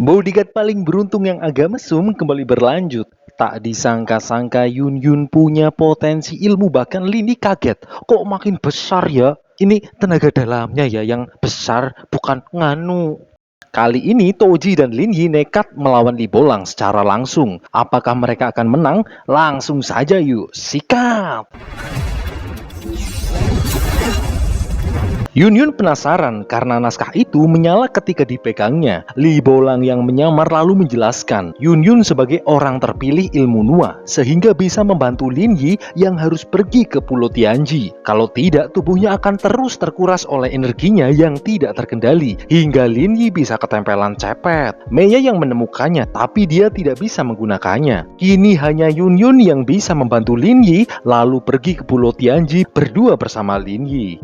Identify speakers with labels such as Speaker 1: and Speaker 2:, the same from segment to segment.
Speaker 1: Bodyguard paling beruntung yang agak mesum kembali berlanjut. Tak disangka-sangka Yun Yun punya potensi ilmu, bahkan Lini kaget. Kok makin besar ya? Ini tenaga dalamnya ya yang besar, bukan nganu. Kali ini Toji dan Lin Yi nekat melawan Li Bolang secara langsung. Apakah mereka akan menang? Langsung saja yuk, sikat! Yun Yun penasaran karena naskah itu menyala ketika dipegangnya. Li Bolang yang menyamar lalu menjelaskan, Yun Yun sebagai orang terpilih ilmu Nua, sehingga bisa membantu Lin Yi yang harus pergi ke Pulau Tianji. Kalau tidak, tubuhnya akan terus terkuras oleh energinya yang tidak terkendali, hingga Lin Yi bisa ketempelan cepet. Mei yang menemukannya, tapi dia tidak bisa menggunakannya. Kini hanya Yun Yun yang bisa membantu Lin Yi, lalu pergi ke Pulau Tianji berdua bersama Lin Yi.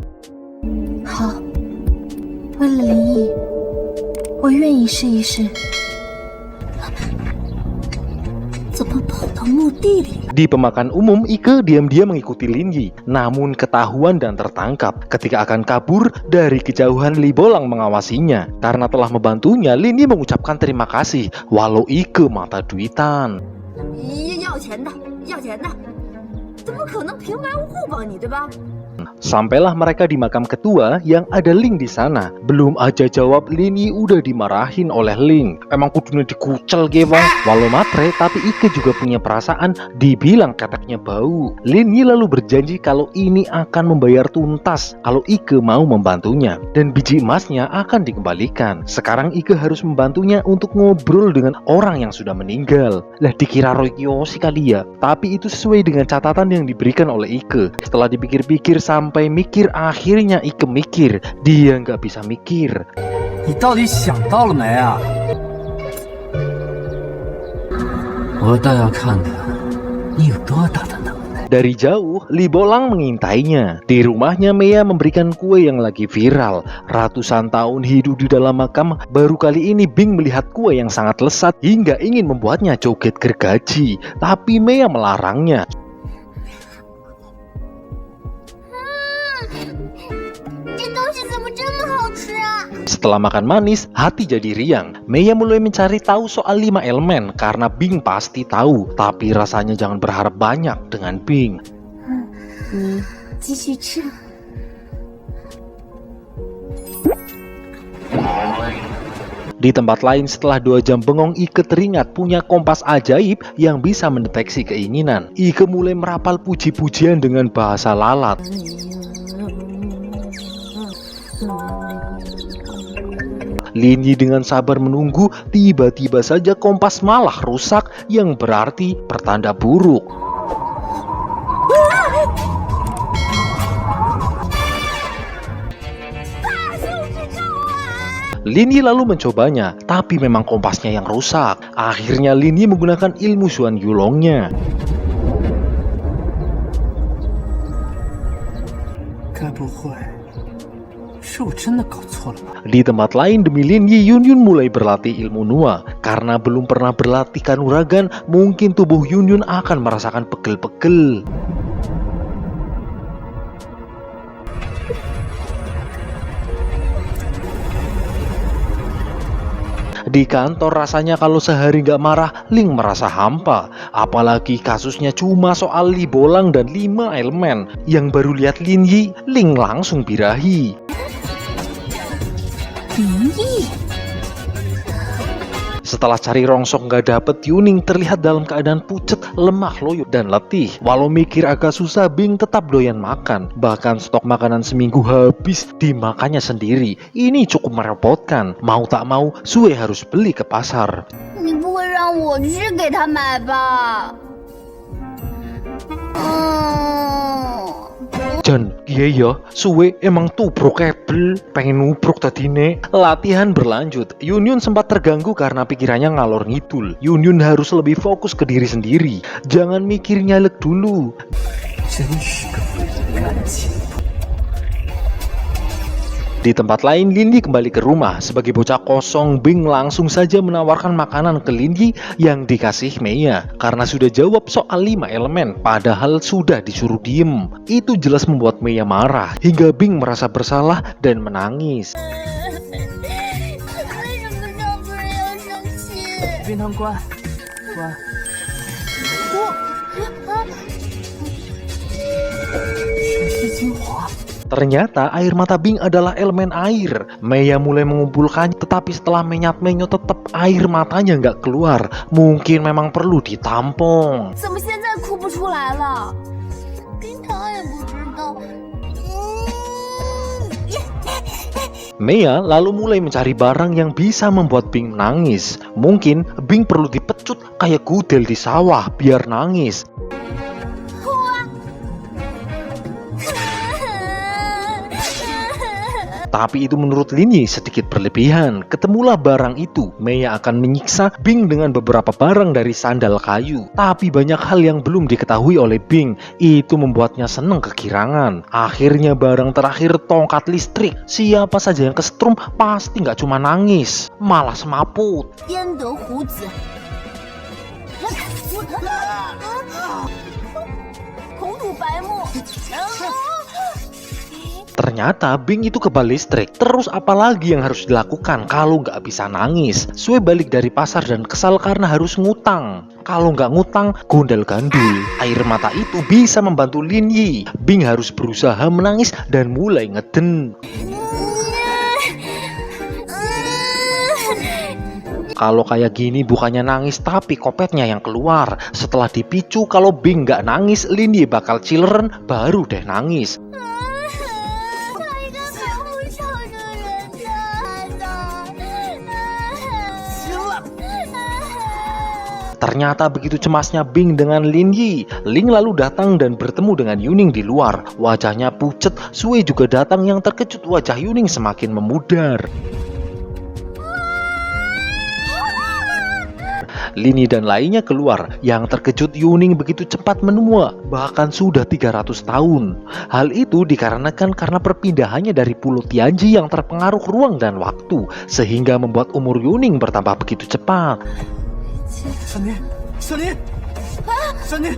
Speaker 2: 好，为了林毅，我愿意试一试。怎么跑到墓地里？
Speaker 1: Di pemakaman umum, Ike diam-diam mengikuti Lin Yi, namun ketahuan dan tertangkap ketika akan kabur dari kejauhan. Li Bolang mengawasinya. Karena telah membantunya, Lin Yi mengucapkan terima kasih, walau Ike mata duitan.
Speaker 3: 要钱的，要钱的，怎么可能平白无故帮你，对吧？
Speaker 1: Sampailah mereka di makam ketua yang ada Ling di sana. Belum aja jawab, Lin Yi udah dimarahin oleh Ling. Emang kudunya dikucel gewang. Walau matre, tapi Ike juga punya perasaan. Dibilang keteknya bau. Lin Yi lalu berjanji kalau ini akan membayar tuntas kalau Ike mau membantunya. Dan biji emasnya akan dikembalikan. Sekarang Ike harus membantunya untuk ngobrol dengan orang yang sudah meninggal. Lah dikira Roy Kiyoshi kali ya. Tapi itu sesuai dengan catatan yang diberikan oleh Ike. Setelah dipikir-pikir sampai mikir, akhirnya Ike mikir dia nggak bisa mikir.
Speaker 4: 你到底想到了没啊？我倒要看看你有多大的能耐。
Speaker 1: Dari jauh, Li Bolang mengintainya. Di rumahnya, Mei memberikan kue yang lagi viral. Ratusan tahun hidup di dalam makam, baru kali ini Bing melihat kue yang sangat lesat hingga ingin membuatnya joget gergaji. Tapi Mei melarangnya. Setelah makan manis, hati jadi riang. Mei mulai mencari tahu soal 5 elemen karena Bing pasti tahu. Tapi rasanya jangan berharap banyak dengan Bing.
Speaker 2: 你继续吃。
Speaker 1: Di tempat lain, setelah 2 jam bengong, Ike teringat punya kompas ajaib yang bisa mendeteksi keinginan. Ike mulai merapal puji-pujian dengan bahasa lalat. Lin Yi dengan sabar menunggu, tiba-tiba saja kompas malah rusak, yang berarti pertanda buruk. Lin Yi lalu mencobanya, tapi memang kompasnya yang rusak. Akhirnya Lin Yi menggunakan ilmu Xuan Yulongnya.
Speaker 4: 该不会是我真的搞错了吧？
Speaker 1: Di tempat lain, demi Lin Yi, Yun Yun mulai berlatih ilmu Nua. Karena belum pernah berlatih kanuragan, mungkin tubuh Yun Yun akan merasakan pegel-pegel. Di kantor rasanya kalau sehari nggak marah, Ling merasa hampa. Apalagi kasusnya cuma soal Li Bolang dan 5 elemen. Yang baru lihat Lin Yi, Ling langsung birahi.
Speaker 2: 林毅，
Speaker 1: Setelah cari rongsok nggak dapet, Yuning terlihat dalam keadaan pucet, lemah, loyo, dan letih. Walau mikir agak susah, Bing tetap doyan makan. Bahkan stok makanan seminggu habis dimakannya sendiri. Ini cukup merepotkan. Mau tak mau, Sue harus beli ke pasar.
Speaker 3: 你不会让我去给他买吧？
Speaker 1: Dan iya ya, Sue emang tubruk kabel, pengen nubruk tadine. Latihan berlanjut. Yun Yun sempat terganggu karena pikirannya ngalor ngidul. Yun Yun harus lebih fokus ke diri sendiri. Jangan mikir nyalek dulu.
Speaker 4: 真是个匪夷难解。
Speaker 1: Di tempat lain, Lin Yi kembali ke rumah. Sebagai bocah kosong, Bing langsung saja menawarkan makanan ke Lin Yi yang dikasih Mei. Karena sudah jawab soal 5 elemen, padahal sudah disuruh diem. Itu jelas membuat Mei marah, hingga Bing merasa bersalah dan menangis.
Speaker 3: 为什么这不是要生气
Speaker 4: 冰糖乖，乖。血丝精华。
Speaker 1: Ternyata air mata Bing adalah elemen air. Maya mulai mengumpulkannya, tetapi setelah menyat-menyot tetap air matanya nggak keluar. Mungkin memang perlu ditampung.
Speaker 3: 怎么现在哭不出来了？冰糖也不知道。
Speaker 1: Maya lalu mulai mencari barang yang bisa membuat Bing nangis. Mungkin Bing perlu dipecut kayak gudel di sawah biar nangis. Tapi itu menurut Linyi sedikit berlebihan. Ketemulah barang itu. Maya akan menyiksa Bing dengan beberapa barang dari sandal kayu. Tapi banyak hal yang belum diketahui oleh Bing. Itu membuatnya senang kegirangan. Akhirnya barang terakhir tongkat listrik. Siapa saja yang kesetrum pasti nggak cuma nangis, malah semaput.
Speaker 3: 焉得虎子，红土白木，然后。
Speaker 1: Ternyata Bing itu kebal listrik. Terus apa lagi yang harus dilakukan kalau nggak bisa nangis? Sue balik dari pasar dan kesal karena harus ngutang. Kalau nggak ngutang, gondal gandul. Air mata itu bisa membantu Linyi. Bing harus berusaha menangis dan mulai ngeden. Kalau kayak gini bukannya nangis tapi kopetnya yang keluar. Setelah dipicu kalau Bing nggak nangis, Linyi bakal chilleren baru deh nangis. Ternyata begitu cemasnya Bing dengan Linyi. Ling lalu datang dan bertemu dengan Yuning di luar. Wajahnya pucet. Sue juga datang yang terkejut wajah Yuning semakin memudar. Linyi dan lainnya keluar. Yang terkejut Yuning begitu cepat menua. Bahkan sudah 300 tahun. Hal itu dikarenakan karena perpindahannya dari Pulau Tianji yang terpengaruh ruang dan waktu. Sehingga membuat umur Yuning bertambah begitu cepat.
Speaker 4: 小林，小林，小林。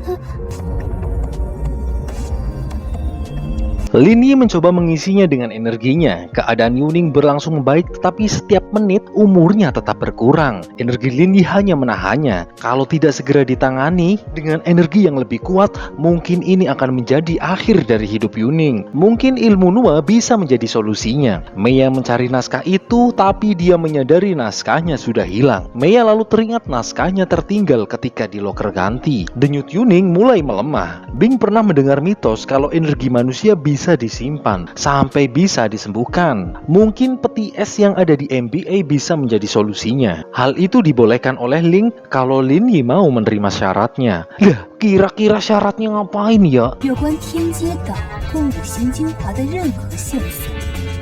Speaker 1: Linyi mencoba mengisinya dengan energinya. Keadaan Yuning berlangsung baik, tetapi setiap menit umurnya tetap berkurang. Energi Linyi hanya menahannya. Kalau tidak segera ditangani dengan energi yang lebih kuat, mungkin ini akan menjadi akhir dari hidup Yuning. Mungkin ilmu Nua bisa menjadi solusinya. Maya mencari naskah itu, tapi dia menyadari naskahnya sudah hilang. Maya lalu teringat naskahnya tertinggal ketika di loker ganti. Denyut Yuning mulai melemah. Bing pernah mendengar mitos kalau energi manusia bisa disimpan sampai bisa disembuhkan. Mungkin peti es yang ada di MBA bisa menjadi solusinya. Hal itu dibolehkan oleh Ling kalau Linyi mau menerima syaratnya. Lah, kira-kira syaratnya ngapain ya?
Speaker 2: 有关天阶的跟五行精华的任何线索，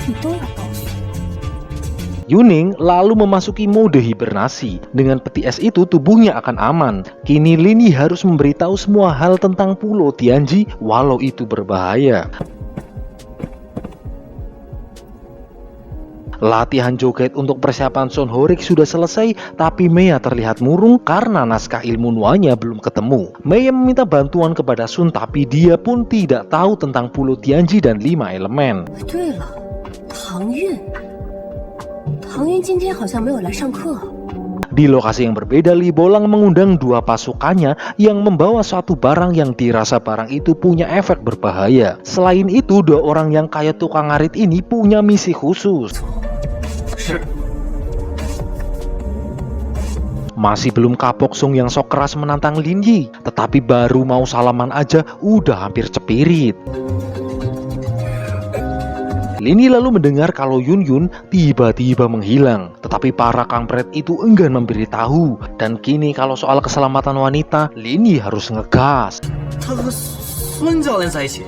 Speaker 2: 你都要告诉我。
Speaker 1: Yuning lalu memasuki mode hibernasi. Dengan peti es itu tubuhnya akan aman. Kini Linyi harus memberitahu semua hal tentang Pulau Tianji walau itu berbahaya. Latihan joget untuk persiapan Son Horik sudah selesai, tapi Maya terlihat murung karena naskah ilmu Nuanya belum ketemu. Maya meminta bantuan kepada Sun, tapi dia pun tidak tahu tentang Pulau Tianji dan 5 elemen.
Speaker 2: 对了，唐韵，唐韵今天好像没有来上课。
Speaker 1: Di lokasi yang berbeda, Li Bolang mengundang 2 pasukannya yang membawa suatu barang yang dirasa barang itu punya efek berbahaya. Selain itu, 2 orang yang kayak tukang ngarit ini punya misi khusus. Masih belum kapok Sung yang sok keras menantang Linyi, tetapi baru mau salaman aja udah hampir cepirit. Linyi lalu mendengar kalau Yun Yun tiba-tiba menghilang, tetapi para kampret itu enggan memberitahu. Dan kini kalau soal keselamatan wanita, Linyi harus ngegas.
Speaker 4: 他和孙教练在一起。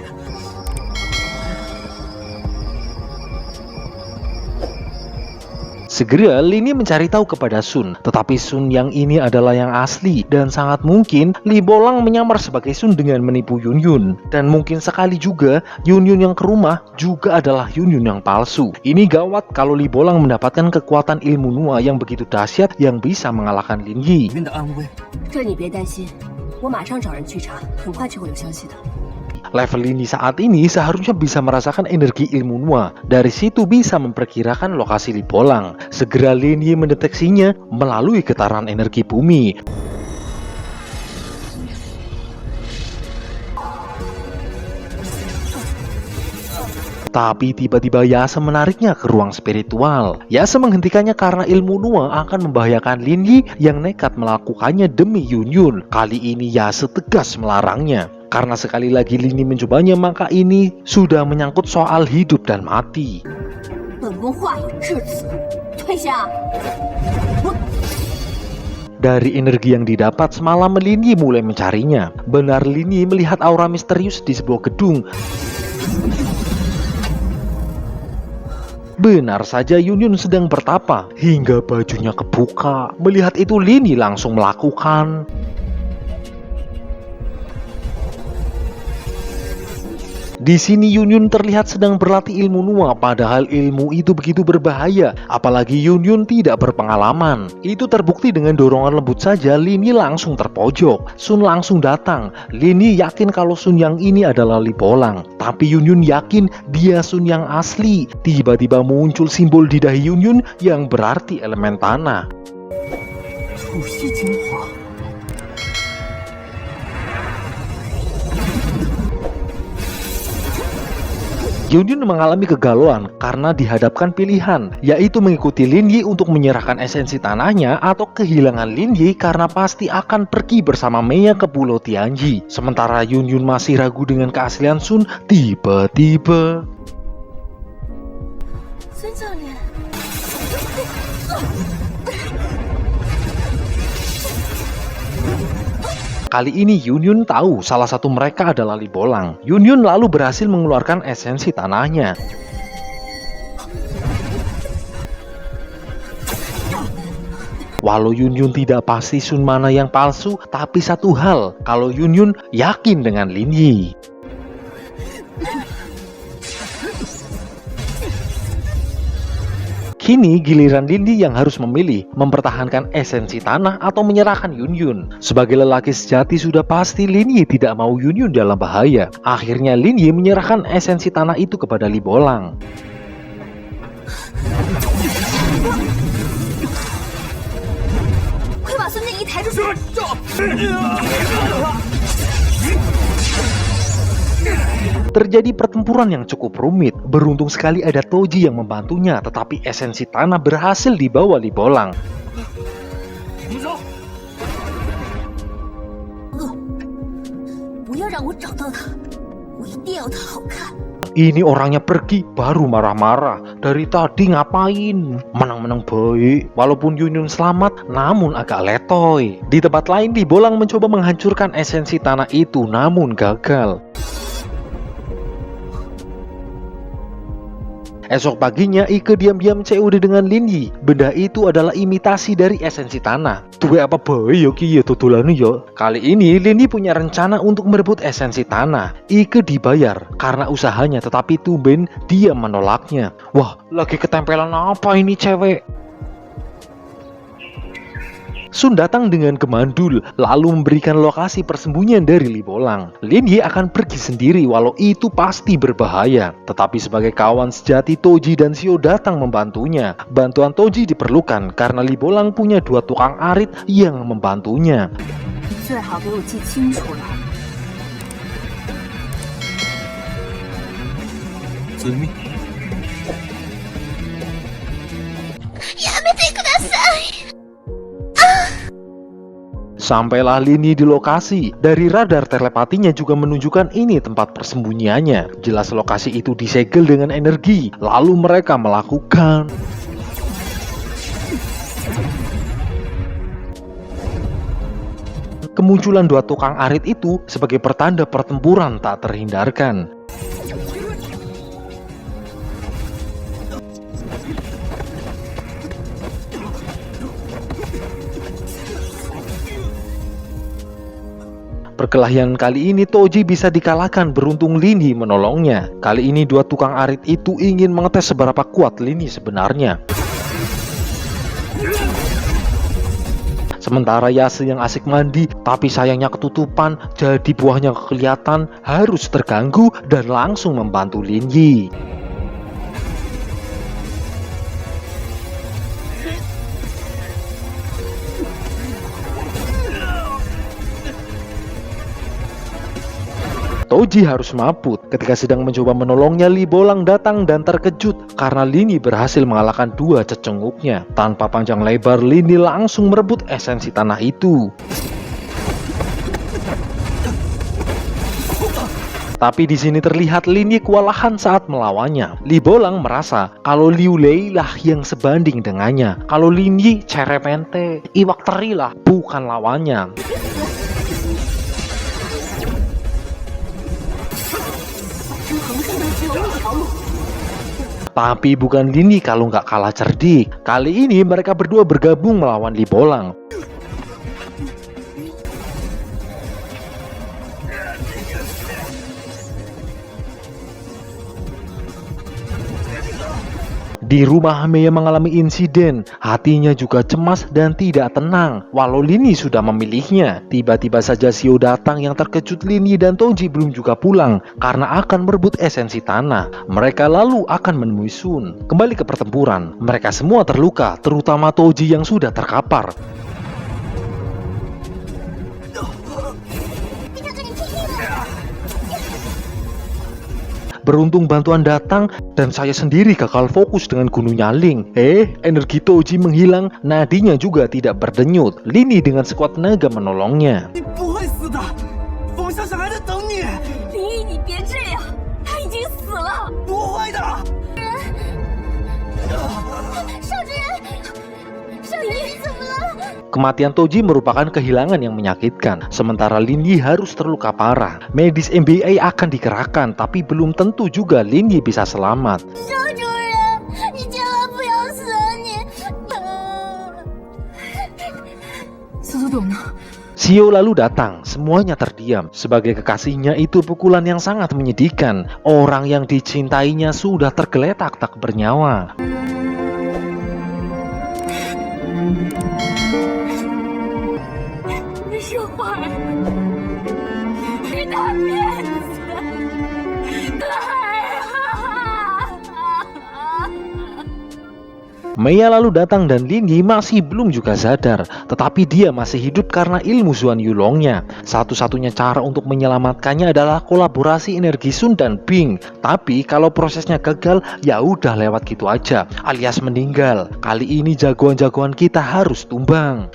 Speaker 1: Segera Linyi mencari tahu kepada Sun, tetapi Sun yang ini adalah yang asli dan sangat mungkin Li Bolang menyamar sebagai Sun dengan menipu Yun Yun. Dan mungkin sekali juga Yun Yun yang ke rumah juga adalah Yun Yun yang palsu. Ini gawat kalau Li Bolang mendapatkan kekuatan ilmu Nua yang begitu dahsyat yang bisa mengalahkan Linyi.
Speaker 2: 这你别担心，我马上找人去查，很快就会有消息的。
Speaker 1: Level Lini saat ini seharusnya bisa merasakan energi ilmu Nuwa. Dari situ bisa memperkirakan lokasi Libolang. Segera Lin Yi mendeteksinya melalui getaran energi bumi. Tapi tiba-tiba Yase menariknya ke ruang spiritual. Yase menghentikannya karena ilmu Nuwa akan membahayakan Lin Yi yang nekat melakukannya demi Yun Yun. Kali ini Yase tegas melarangnya. Karena sekali lagi Lin Yi mencobanya, maka ini sudah menyangkut soal hidup dan mati.
Speaker 3: 本宫话有至此，退下！
Speaker 1: Dari energi yang didapat semalam, Lin Yi mulai mencarinya. Benar, Lin Yi melihat aura misterius di sebuah gedung. Benar saja, Yun Yun sedang bertapa hingga bajunya kebuka. Melihat itu, Lin Yi langsung melakukan. Di sini Yun Yun terlihat sedang berlatih ilmu Nuwa, padahal ilmu itu begitu berbahaya, apalagi Yun Yun tidak berpengalaman. Itu terbukti dengan dorongan lembut saja, Lin Yi langsung terpojok. Sun langsung datang. Lin Yi yakin kalau Sun yang ini adalah Libolang, tapi Yun Yun yakin dia Sun yang asli. Tiba-tiba muncul simbol di dahi Yun Yun yang berarti elemen tanah.
Speaker 4: 楚西精华。
Speaker 1: Yun Yun mengalami kegalauan karena dihadapkan pilihan, yaitu mengikuti Lin Yi untuk menyerahkan esensi tanahnya atau kehilangan Lin Yi karena pasti akan pergi bersama Mei ke Pulau Tianji. Sementara Yun Yun masih ragu dengan keaslian Sun, tiba-tiba
Speaker 2: 孙教练，
Speaker 1: kali ini Yun Yun tahu salah satu mereka adalah Libolang. Yun Yun lalu berhasil mengeluarkan esensi tanahnya. Walau Yun Yun tidak pasti Sun mana yang palsu, tapi satu hal, kalau Yun Yun yakin dengan Lin Yi. Kini giliran Lin Yi yang harus memilih, mempertahankan esensi tanah atau menyerahkan Yun Yun. Sebagai lelaki sejati sudah pasti Lin Yi tidak mau Yun Yun dalam bahaya. Akhirnya Lin Yi menyerahkan esensi tanah itu kepada Libolang. Terjadi pertempuran yang cukup rumit. Beruntung sekali ada Toji yang membantunya, tetapi esensi tanah berhasil dibawa Libolang. Ini orangnya pergi baru marah-marah. Dari tadi ngapain? Menang-menang baik. Walaupun Yun Yun selamat, namun agak letoy. Di tempat lain, Libolang mencoba menghancurkan esensi tanah itu, namun gagal. Esok paginya, Ike diam-diam COD dengan Lin Yi. Benda itu adalah imitasi dari esensi tanah. Tuwe apa bae yo ki ya dodolane yo. Kali ini Lin Yi punya rencana untuk merebut esensi tanah. Ike dibayar karena usahanya, tetapi tumben dia menolaknya. Wah, lagi ketempelan apa ini cewek? Sun datang dengan kemandul, lalu memberikan lokasi persembunyian dari Libolang. Lin Yi akan pergi sendiri walau itu pasti berbahaya. Tetapi sebagai kawan sejati, Toji dan Xiao datang membantunya. Bantuan Toji diperlukan karena Libolang punya 2 tukang arit yang membantunya.
Speaker 3: 你最好给我记清楚了。
Speaker 4: 遵命。
Speaker 1: Sampailah Lin Yi di lokasi. Dari radar telepatinya juga menunjukkan ini tempat persembunyiannya. Jelas lokasi itu disegel dengan energi. Lalu mereka melakukan kemunculan 2 tukang arit itu sebagai pertanda pertempuran tak terhindarkan. Perkelahian kali ini Toji bisa dikalahkan, beruntung Lin Yi menolongnya. Kali ini 2 tukang arit itu ingin mengetes seberapa kuat Lin Yi sebenarnya. Sementara Yase yang asik mandi, tapi sayangnya ketutupan, jadi buahnya kelihatan, harus terganggu dan langsung membantu Lin Yi. Toji harus maput. Ketika sedang mencoba menolongnya, Li Bolang datang dan terkejut karena Lin Yi berhasil mengalahkan dua cecunguknya. Tanpa panjang lebar, Lin Yi langsung merebut esensi tanah itu. Tapi di sini terlihat Lin Yi kewalahan saat melawannya. Li Bolang merasa kalau Liu Lei lah yang sebanding dengannya. Kalau Lin Yi cerepente, iwak teri lah, bukan lawannya. Tapi bukan Lin Yi kalau nggak kalah cerdik. Kali ini mereka berdua bergabung melawan Li Bolang. Di rumah Mei mengalami insiden, hatinya juga cemas dan tidak tenang. Walau Lin Yi sudah memilihnya, tiba-tiba saja Xiao datang yang terkejut Lin Yi dan Toji belum juga pulang karena akan merebut esensi tanah. Mereka lalu akan menemui Sun. Kembali ke pertempuran, mereka semua terluka, terutama Toji yang sudah terkapar. Beruntung bantuan datang dan saya sendiri gagal fokus dengan gunungnya Ling. Energi Toji menghilang, nadinya juga tidak berdenyut. Lin Yi dengan sekuat tenaga menolongnya.
Speaker 5: 你不会死的，冯校长还在等你。
Speaker 3: 林毅，你别这样，他已经死了。
Speaker 5: 不会的，
Speaker 3: 少主人，少爷怎么了？
Speaker 1: Kematian Toji merupakan kehilangan yang menyakitkan, sementara Lin Yi harus terluka parah. Medis MBA akan dikerahkan, tapi belum tentu juga Lin Yi bisa selamat.
Speaker 3: 少主人，你千万不要死啊你！
Speaker 2: 小豆豆呢？
Speaker 1: Xiao lalu datang, semuanya terdiam. Sebagai kekasihnya itu pukulan yang sangat menyedihkan. Orang yang dicintainya sudah tergeletak tak bernyawa.
Speaker 3: 说话呀！你大骗子！Mei
Speaker 1: lalu datang dan Lin Yi masih belum juga sadar, tetapi dia masih hidup karena ilmu Xuan Yulongnya. Satu-satunya cara untuk menyelamatkannya adalah kolaborasi energi Sun dan Bing. Tapi kalau prosesnya gagal, ya udah lewat gitu aja, alias meninggal. Kali ini jagoan-jagoan kita harus tumbang.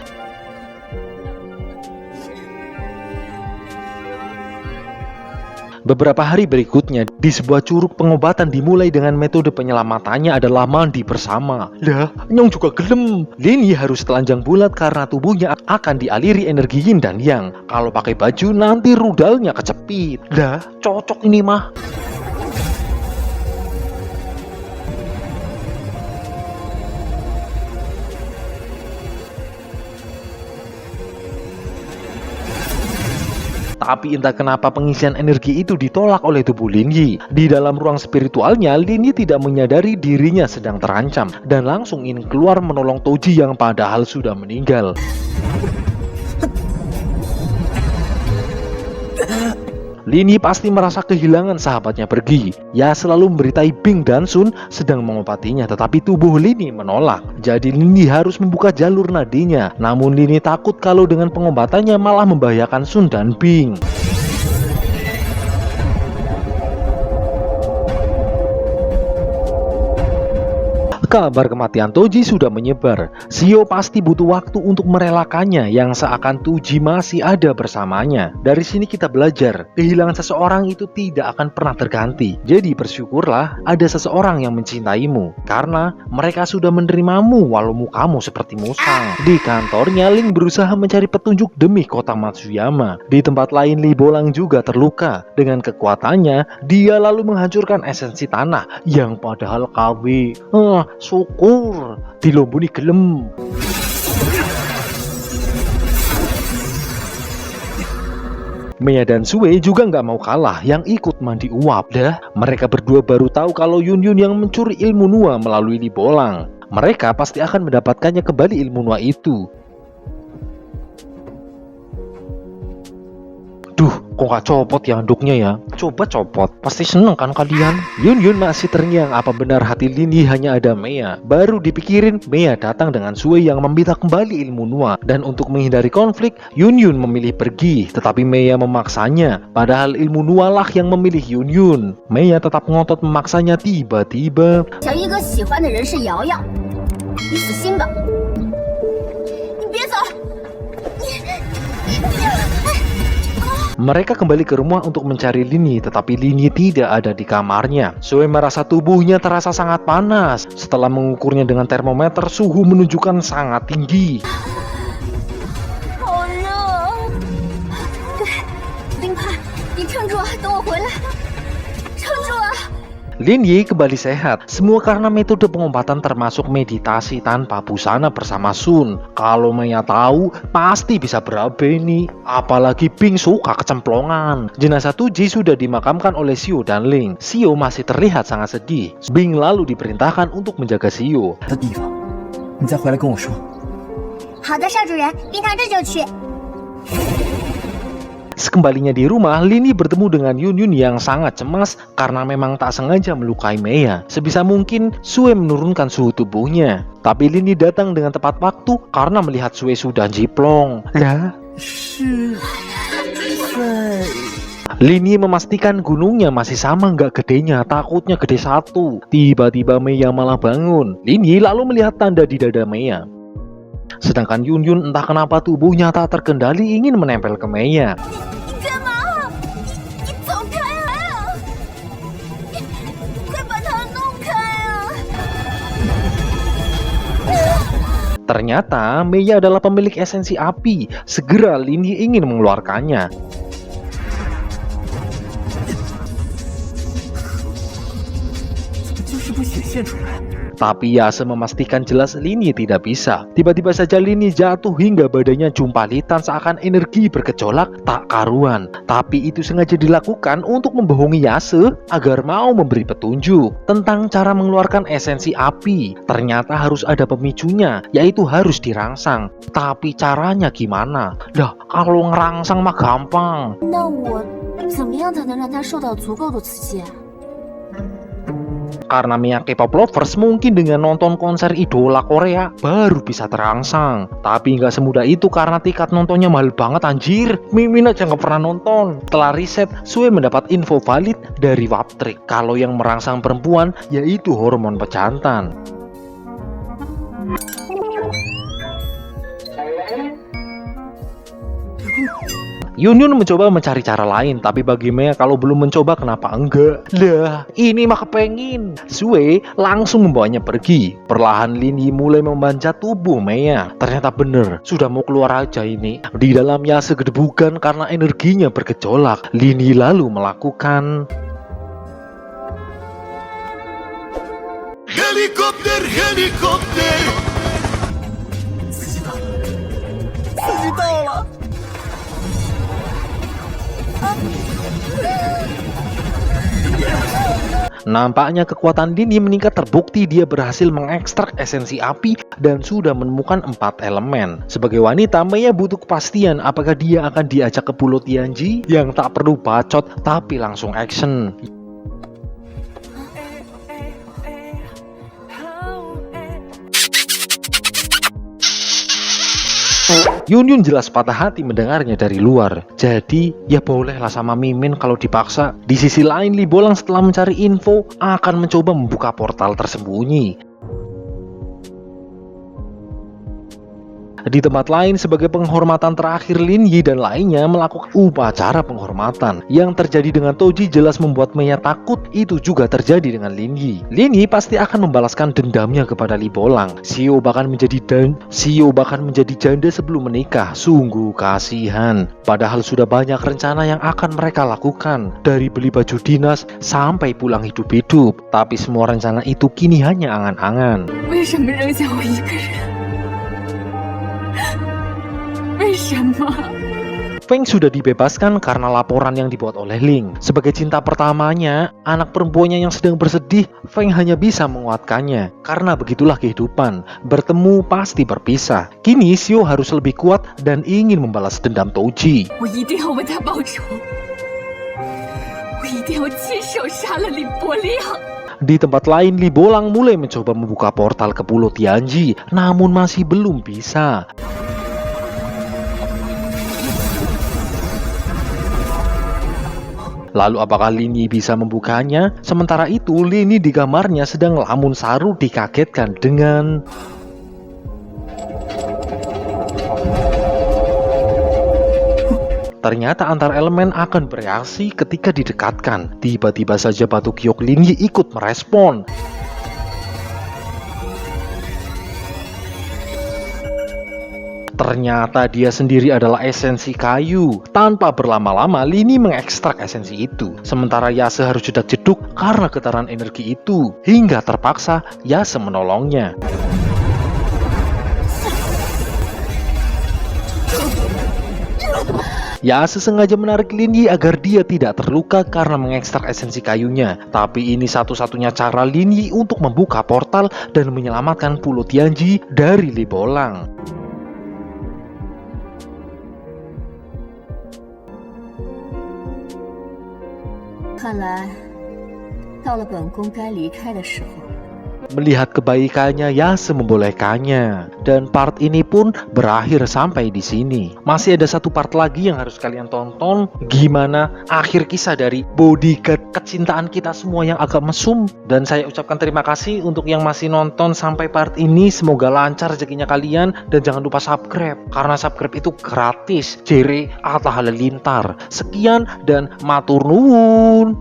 Speaker 1: Beberapa hari berikutnya, di sebuah curug pengobatan dimulai dengan metode penyelamatannya adalah mandi bersama. Lah, Nyong juga gelem. Lin Yi harus telanjang bulat karena tubuhnya akan dialiri energi yin dan yang. Kalau pakai baju nanti rudalnya kecepit. Lah, cocok ini mah. Tapi entah kenapa pengisian energi itu ditolak oleh tubuh Lin Yi. Di dalam ruang spiritualnya, Lin Yi tidak menyadari dirinya sedang terancam dan langsung ingin keluar menolong Toji yang padahal sudah meninggal. Lin Yi pasti merasa kehilangan sahabatnya pergi. Ya selalu memberitai Bing dan Sun sedang mengobatinya, tetapi tubuh Lin Yi menolak. Jadi Lin Yi harus membuka jalur nadinya. Namun Lin Yi takut kalau dengan pengobatannya malah membahayakan Sun dan Bing. Kabar kematian Toji sudah menyebar. Xiao pasti butuh waktu untuk merelakannya yang seakan Toji masih ada bersamanya. Dari sini kita belajar, kehilangan seseorang itu tidak akan pernah terganti. Jadi bersyukurlah ada seseorang yang mencintaimu, karena mereka sudah menerimamu walau mukamu seperti musang. Di kantornya, Ling berusaha mencari petunjuk demi kota Matsuyama. Di tempat lain, Li Bolang juga terluka. Dengan kekuatannya, dia lalu menghancurkan esensi tanah yang padahal KW. Syukur dilomboni gelem. Mei dan Sue juga nggak mau kalah, yang ikut mandi uap. Dah, mereka berdua baru tahu kalau Yun Yun yang mencuri ilmu Nua melalui Li Bolang. Mereka pasti akan mendapatkannya kembali ilmu Nua itu. kok gak copot ya handuknya ya? Coba copot, pasti seneng kan kalian? Yun masih terngiang apa benar hati Lin Yi hanya ada Mei. Baru dipikirin, Mei datang dengan Sue yang meminta kembali ilmu Nuwa. Dan untuk menghindari konflik, Yun memilih pergi, tetapi Mei memaksanya. Padahal ilmu Nuwa lah yang memilih Yun. Mei tetap ngotot memaksanya. Tiba-tiba
Speaker 3: 小一哥喜欢的人是瑶瑶，你死心吧！你别走！
Speaker 1: mereka kembali ke rumah untuk mencari Lin Yi, tetapi Lin Yi tidak ada di kamarnya. Sue merasa tubuhnya terasa sangat panas. Setelah mengukurnya dengan termometer, suhu menunjukkan sangat tinggi.
Speaker 3: 好热！对，林盼，你撑住啊，等我回来，撑住啊！
Speaker 1: Lin Yi kembali sehat, semua karena metode pengobatan termasuk meditasi tanpa busana bersama Sun. Kalau Mei tahu, pasti bisa berabe nih. Apalagi Bing suka kecemplongan. Jenazah Tuji sudah dimakamkan oleh Xiu dan Ling. Xiu masih terlihat sangat sedih. Bing lalu diperintahkan untuk menjaga Xiu.
Speaker 5: 的地方，你再回来跟我说。
Speaker 3: 好的，少主人，冰糖这就去。
Speaker 1: Sekembalinya di rumah, Lin Yi bertemu dengan Yun yang sangat cemas karena memang tak sengaja melukai Mei. Sebisa mungkin, Sue menurunkan suhu tubuhnya. Tapi Lin Yi datang dengan tepat waktu karena melihat Sue sudah jiplong. Lah,
Speaker 5: 是在
Speaker 1: Lin Yi memastikan gunungnya masih sama nggak gedenya, takutnya gede satu. Tiba-tiba Mei malah bangun. Lin Yi lalu melihat tanda di dada Mei. Sedangkan Yun entah kenapa tubuhnya tak terkendali ingin menempel ke Mei.
Speaker 3: 你干嘛？你走开啊！快把它弄开啊！
Speaker 1: Ternyata Mei adalah pemilik esensi api. Segera Lin Yi ingin mengeluarkannya.
Speaker 5: 就是不显现出来。
Speaker 1: Tapi Yase memastikan jelas Lin Yi tidak bisa. Tiba-tiba saja Lin Yi jatuh hingga badannya jumpalitan seakan energi bergejolak tak karuan. Tapi itu sengaja dilakukan untuk membohongi Yase agar mau memberi petunjuk tentang cara mengeluarkan esensi api. Ternyata harus ada pemicunya, yaitu harus dirangsang. Tapi caranya gimana? Dah, kalau ngerangsang mah gampang.
Speaker 2: 那我怎么样才能让他受到足够的刺激啊？
Speaker 1: Karena Mia K-pop lovers mungkin dengan nonton konser idola Korea baru bisa terangsang. Tapi nggak semudah itu karena tiket nontonnya mahal banget anjir. Mimin aja nggak pernah nonton. Setelah riset, Sue mendapat info valid dari Waptrick kalau yang merangsang perempuan yaitu hormon pejantan. Yun mencoba mencari cara lain, tapi bagi Mei kalau belum mencoba kenapa enggak? Lah, ini mah kepengin. Sue langsung membawanya pergi. Perlahan Lin Yi mulai memanjat tubuh Mei. Ternyata bener, sudah mau keluar aja ini. Di dalamnya segedebukan karena energinya bergejolak. Lin Yi lalu melakukan
Speaker 5: Helikopter, helikopter！ 刺激到了，刺激到了！
Speaker 1: Nampaknya kekuatan Lin Yi meningkat terbukti dia berhasil mengekstrak esensi api dan sudah menemukan 4 elemen. Sebagai wanita, Mei butuh kepastian apakah dia akan diajak ke Pulau Tianji yang tak perlu bacot tapi langsung action. Yun jelas patah hati mendengarnya dari luar. Jadi ya bolehlah sama Mimin kalau dipaksa. Di sisi lain, Li Bolang setelah mencari info akan mencoba membuka portal tersembunyi. Di tempat lain, sebagai penghormatan terakhir, Lin Yi dan lainnya melakukan upacara penghormatan. Yang terjadi dengan Toji jelas membuat Mei takut. Itu juga terjadi dengan Lin Yi. Lin Yi pasti akan membalaskan dendamnya kepada Li Bolang. Xiu bahkan menjadi janda sebelum menikah. Sungguh kasihan. Padahal sudah banyak rencana yang akan mereka lakukan, dari beli baju dinas sampai pulang hidup-hidup. Tapi semua rencana itu kini hanya angan-angan.
Speaker 2: 为什么扔下我一个人？为什么？
Speaker 1: Feng sudah dibebaskan karena laporan yang dibuat oleh Ling. Sebagai cinta pertamanya, anak perempuannya yang sedang bersedih, Feng hanya bisa menguatkannya. Karena begitulah kehidupan, bertemu pasti berpisah. Kini Xiu harus lebih kuat dan ingin membalas dendam Toji.
Speaker 2: 我一定要为他报仇。
Speaker 3: 我一定要亲手杀了林伯亮。
Speaker 1: Di tempat lain, Li Bolang mulai mencoba membuka portal ke Pulau Tianji, namun masih belum bisa. Lalu apakah Lin Yi bisa membukanya? Sementara itu, Lin Yi di kamarnya sedang ngelamun saru dikagetkan dengan ternyata antar elemen akan bereaksi ketika didekatkan. Tiba-tiba saja batu giok Lin Yi ikut merespon. Ternyata dia sendiri adalah esensi kayu. Tanpa berlama-lama, Lin Yi mengekstrak esensi itu. Sementara Yase harus jedak-jeduk karena getaran energi itu. Hingga terpaksa Yase menolongnya. Yase sengaja menarik Lin Yi agar dia tidak terluka karena mengekstrak esensi kayunya. Tapi ini satu-satunya cara Lin Yi untuk membuka portal dan menyelamatkan Pulau Tianji dari Li Bolang.
Speaker 3: 看来，到了本宫该离开的时候。
Speaker 1: Melihat kebaikannya, Yase membolehkannya. Dan part ini pun berakhir sampai di sini. Masih ada satu part lagi yang harus kalian tonton. Gimana akhir kisah dari bodyguard kecintaan kita semua yang agak mesum. Dan saya ucapkan terima kasih untuk yang masih nonton sampai part ini. Semoga lancar rezekinya kalian. Dan jangan lupa subscribe. Karena subscribe itu gratis. Jere Atta Halilintar. Sekian dan matur nuwun.